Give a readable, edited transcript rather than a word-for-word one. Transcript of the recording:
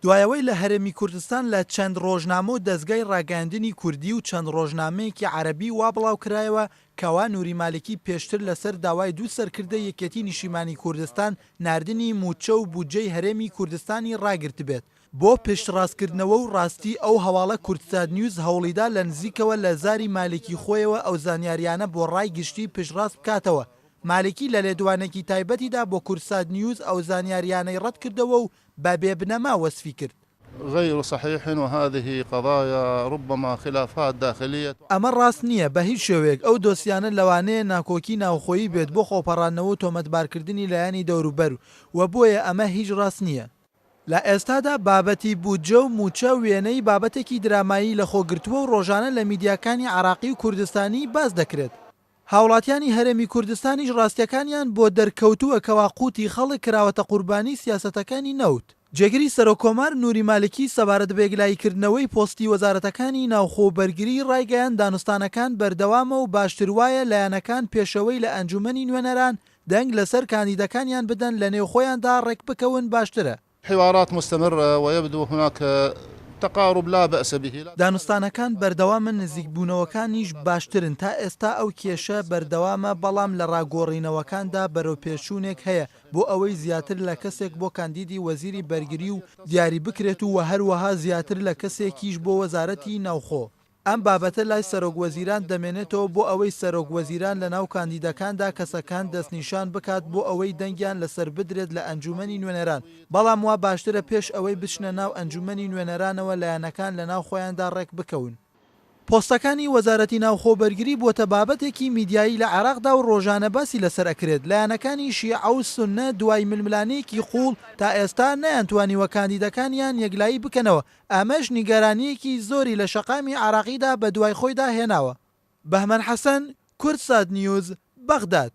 دوایەوەی لە هەرێمی کوردستان لە چەند ڕۆژنامە و دەستگای ڕاگەاندنی کوردی و چەند ڕۆژنامەیەکی عەرەبی وا بڵاو کرایەوە کەوا نووری مالکی پێشتر لەسەر داوای دوو سەرکردە یەکێتی نیشتیمانی کوردستان ناردنی موچە و بودجەی هەرێمی کوردستانی ڕاگرت بێت بۆ پشتڕاستکردنەوە و ڕاستی ئەو هەواڵە کورتساد نیوز هەوڵیدا لە نزیکەوە لە زاری مالکی خۆیەوە ئەو زانیاریانە بۆ ڕای گشتی پشتڕاست بکاتەوە. مالکی لە لێدوانێکی تایبەتیدا بۆ کورتساد نیوز ئەو زانیاریانەی ڕەت کردەوە و بە بێبنەما وەسفی کرد. غير صحيح وهذه قضايا ربما خلافات داخلية. ئەمە ڕاست نییە بە هیچ شێوەیەک ئەو دۆسیانە لەوانەیە ناکۆکی ناوخۆیی بێت بۆ خۆپەڕاندنەوە و تۆمەتبارکردنی لایەنی دەوروبەر و بۆیە ئەمە هیچ ڕاست نییە. لە ئێستادا بابەتی بودجە و موچە وێنەی بابەتێکی درامایی لە خۆگرتووە و ڕۆژانە لە میدیاکانی عراقی و کوردستانی باز دەکرێت. هاوڵاتیانی هەرێمی کوردستانیش ڕاستیەکانیان بۆ دەرکەوتووە کەوا قوتی خەڵک کراوەتە قوربانی سیاسەتەکانی نەوت. جێگیری سەرۆکۆمار نووری مالکی سەبارەت بێگلایکردنەوەی پۆستی وەزارەتەکانی ناوخۆبەرگری ڕایگەیان دانوستانەکان بەردەوامە و باشتر وایە لایەنەکان پێشەوەی لە ئەنجومەنی نوێنەران دەنگ لەسەر کاندیدەکانیان بدەن لە نێو خۆیاندا ڕێک بکەون باشترە. حوارات مستمرة ويبدو هناك تقارب لا بأس به. دانوستانەکان بەردەوامە نزیکبوونەوەکانیش باشترن تا ئێستا ئەو کێشە بەردەوامە بەڵام لە ڕاگۆڕینەوەکاندا بەرەوپێچوونێک هەیە بۆ ئەوەی زیاتر لە کەسێک بۆ کاندیدی وەزیری بەرگری و دیاری بکرێت و هەروەها زیاتر لە کەسێکیش بۆ وەزارەتی ناوخۆ. ئەم بابەتە لای سەرۆکوەزیران دەمێنێتەوە بۆ ئەوەی سەرۆکوەزیران لە ناو کاندیدەکاندا کەسەکان دەستنیشان بکات بۆ ئەوەی دەنگیان لەسەر بدرێت لە ئەنجومەنی نوێنەران بەڵام وا باشترە پێش ئەوەی بچنە ناو ئەنجومەنی نوێنەرانەوە لایەنەکان لە ناو خۆیاندا ڕێک بکەون. پۆستەکانی وەزارەتی ناوخۆبەرگری بۆتە بابەتێکی میدیایی لە عێراقدا و ڕۆژانە باسی لەسەر ئەکرێت. لایەنەکانی شیعە و سوننە دوای ململانەیەکی قوڵ تا ئێستا نەیانتوانیوە کاندیدەکانیان یەکلایی بکەنەوە. ئەمەش نیگەرانیەکی زۆری لە شەقامی عێراقیدا بە دوای خۆیدا هێناوە. بەهمەن حەسەن، کورتساد نیوز، بەغداد.